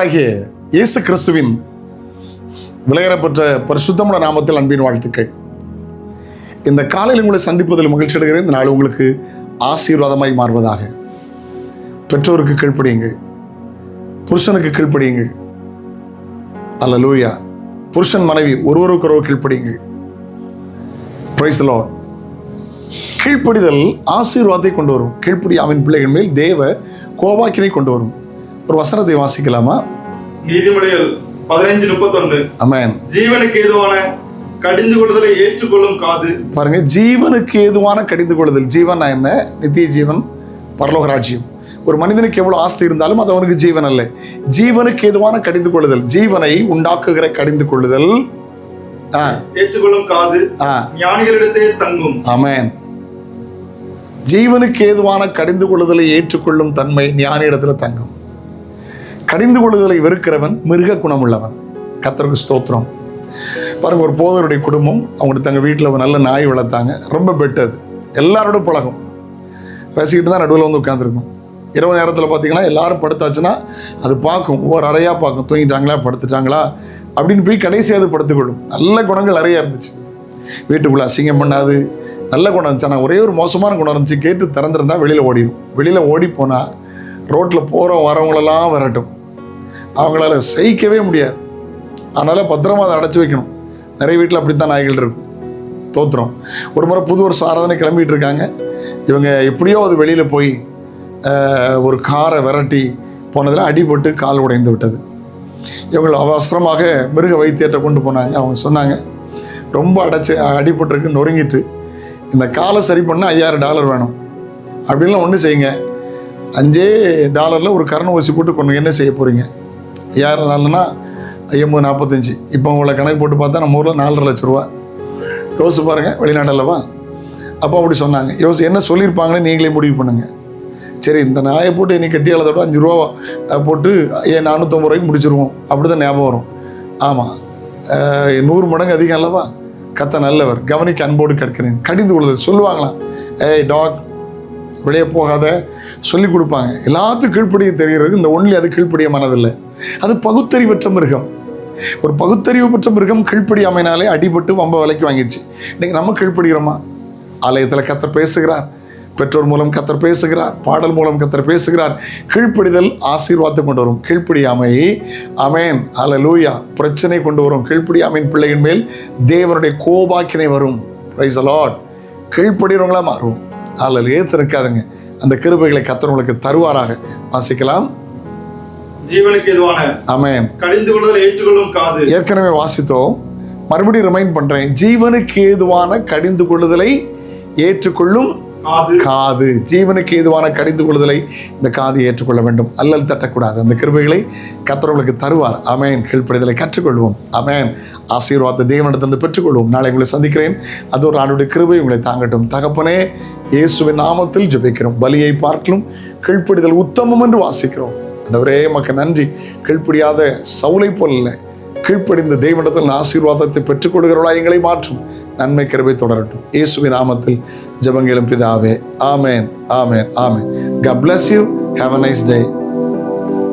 ஆண்டவராகிய இயேசு கிறிஸ்துவின் விலையேறப்பெற்ற பரிசுத்தமுள்ள நாமத்தில் அன்பின் வாழ்த்துக்கள். இந்த காலையில் உங்களை சந்திப்பதில் மகிழ்ச்சி அடைகிறேன். இந்த நாள் உங்களுக்கு ஆசீர்வாதமாய் மாறுவதாக. பெற்றோருக்கு கீழ்ப்படியுங்கள், புருஷனுக்கு கீழ்ப்படியுங்கள். அல்லேலூயா. புருஷன் மனைவி ஒருவருக்கொருவர் கீழ்ப்படியுங்கள். Praise the Lord. கீழ்ப்படிதல் ஆசீர்வாதத்தை கொண்டு வரும். கீழ்ப்படியாவின் பிள்ளைகள் மேல் தேவ கோபாக்கினை கொண்டு வரும். ஒரு வசனத்தை வாசிக்கலாமா? நீதிமொழிகள் 15:31. ஆமென். ஜீவனுக்கு ஏதுவான கடிந்து கொள்ளுதலை ஏற்றுக்கொள்ளும் காது. பாருங்க, ஜீவனுக்கு ஏதுவான கடிந்து கொள்ளுதல். ஜீவன் என்ன? நித்திய ஜீவன், பரலோக ராஜ்யம். ஒரு மனிதனுக்கு எவ்வளவு ஆஸ்தி இருந்தாலும் அது அவனுக்கு ஜீவன் அல்ல. ஜீவனுக்கு ஏதுவான கடிந்து கொள்ளுதல், ஜீவனை உண்டாக்குகிற கடிந்து கொள்ளுதல் ஏற்றுக்கொள்ளும் காது ஞானிகளிடத்தே தங்கும். ஆமென். ஜீவனுக்கு ஏதுவான கடிந்து கொள்ளுதலை ஏற்றுக்கொள்ளும் தன்மை ஞானியிடத்துல தங்கும். கடிந்து கொள்ளுதலை வெறுக்கிறவன் மிருக குணம் உள்ளவன். கர்த்தருக்கு ஸ்தோத்திரம். பாருங்க, ஒரு போதருடைய குடும்பம், அவங்க தங்க வீட்டில் ஒரு நல்ல நாய் வளர்த்தாங்க. ரொம்ப பெட்டது, எல்லாரோட பழகும், பேசிக்கிட்டு தான் நடுவில் வந்து உட்காந்துருக்கும். இரவு நேரத்தில் பார்த்தீங்கன்னா எல்லாரும் படுத்தாச்சுன்னா அது பார்க்கும், ஒவ்வொரு அறையாக பார்க்கும், தூங்கிட்டாங்களா படுத்துட்டாங்களா அப்படின்னு போய் கடைசியாக அது படுத்துக்கொள்ளும். நல்ல குணங்கள் நிறையா இருந்துச்சு. வீட்டுக்குள்ளே அசிங்கம் பண்ணாது, நல்ல குணம் இருந்துச்சு. ஆனால் ஒரே ஒரு மோசமான குணம் இருந்துச்சு. கேட்டு திறந்துருந்தா வெளியில் ஓடிடும். வெளியில் ஓடி போனால் ரோட்டில் போகிற வரவங்களெல்லாம் விரட்டும். அவங்களால சகிக்கவே முடியாது. அதனால் பத்திரமா அதை அடைச்சி வைக்கணும். நிறைய வீட்டில் அப்படித்தான் நாய்கள் இருக்கும். தோத்திரம். ஒரு முறை புது வருஷம் ஆராதனை கிளம்பிட்டு இருக்காங்க. இவங்க எப்படியோ அது வெளியில் போய் ஒரு காரை விரட்டி போனதில் அடிபட்டு கால் உடைந்து விட்டது. இவங்க அவசரமாக மிருக வைத்தியத்தை கொண்டு போனாங்க. அவங்க சொன்னாங்க, ரொம்ப அடிபட்டுருக்கு, நொறுங்கிட்டு, இந்த காலை சரி பண்ண $5000 வேணும். அப்படின்லாம் ஒன்று செய்யுங்க, $5 ஒரு கரண ஊசி போட்டு கொண்டு என்ன செய்ய போகிறீங்க? $5000னா 50-45. இப்போ உங்களை கணக்கு போட்டு பார்த்தா நம்ம ஊரில் 4.5 லட்ச ரூபா. யோசிச்சு பாருங்கள், வெளிநாடு அல்லவா? அப்போ அப்படி சொன்னாங்க. என்ன சொல்லியிருப்பாங்கன்னு நீங்களே முடிவு பண்ணுங்கள். சரி, இந்த நாயை போட்டு இன்னைக்கு கட்டி அளத்தோட $5 போட்டு 450 ரூபாய்க்கு முடிச்சிருவோம். அப்படி தான் ஞாபகம் வரும். ஆமாம், 100 மடங்கு அதிகம் அல்லவா? கர்த்தர் நல்லவர், கவனிக்க அன்போடு கேட்கிறேன். கடிந்து கொள்ளுதல் சொல்லுவாங்களாம். ஏய் டாக், வெளியே போகாத சொல்லி கொடுப்பாங்க. எல்லாத்துக்கும் கீழ்ப்படிய தெரிகிறது. இந்த ஒன்லி அது கீழ்ப்படிய மனதில்லை. அது பகுத்தறிவற்ற மிருகம். ஒரு பகுத்தறிவு பெற்ற மிருகம் கீழ்ப்படியாமைனாலே அடிபட்டு வம்ப விலைக்கு வாங்கிடுச்சு. இன்னைக்கு நம்ம கீழ்ப்படுகிறோமா? ஆலயத்தில் கர்த்தர் பேசுகிறார், பெற்றோர் மூலம் கர்த்தர் பேசுகிறார், பாடல் மூலம் கர்த்தர் பேசுகிறார். கீழ்ப்படிதல் ஆசீர்வாதத்தை கொண்டு வரும். கீழ்ப்படியாமை, ஆமென், அல்லேலூயா, பிரச்சனை கொண்டு வரும். கீழ்ப்படியாமையின் பிள்ளைகள் மேல் தேவனுடைய கோபாக்கினை வரும். Praise the Lord. கீழ்ப்படுகிறவங்களா மாறும். அல்ல ஏத்திருக்காதுங்க. அந்த கிருபைகளை கர்த்தர் உங்களுக்கு தருவாராக. வாசிக்கலாம். ஜீவனுக்கு ஏதுவான ஆமென் கடிந்து கொள்ளுதலை ஏற்றுக்கொள்ளும் காது. ஏற்கனவே வாசித்தோம், மறுபடியும் ரிமைண்ட் பண்றேன். ஜீவனுக்கு ஏதுவான கடிந்து கொள்ளுதலை ஏற்றுக்கொள்ளும் காது. ஜீவனுக்கு ஏதுவான கடிந்து கொள்ளுதலை இந்த காது ஏற்றுக்கொள்ள வேண்டும். அல்லல் தட்டக்கூடாது. அந்த கிருபைகளை கர்த்தர் உங்களுக்கு தருவார். ஆமென். கீழ்ப்படிதலை கற்றுக்கொள்வோம். ஆமென். ஆசீர்வாதத்தை தேவனிடத்திலிருந்து பெற்றுக்கொள்வோம். நாளை உங்களை சந்திக்கிறேன். அது ஒரு ஆண்டுடைய கிருபை உங்களை தாங்கட்டும். தகப்பனே, இயேசுவின் நாமத்தில் ஜெபிக்கிறோம். பலியை பார்க்கலும் கீழ்ப்படிதல் உத்தமம் என்று வாசிக்கிறோம். ஆண்டவரே, மக்கு நன்றி. கீழ்ப்படியாத சவுலை போல் இல்லை, கீழ்ப்படிந்த தேவனிடத்தில் ஆசீர்வாதத்தை பெற்றுக்கொள்கிறவர்களா எங்களை மாற்றும். நன்மை கிருபை தொடரட்டும். இயேசுவின் நாமத்தில் ஜெபங்களும் பிதாவே. ஆமென், ஆமென், ஆமென். God bless you. Have a nice day.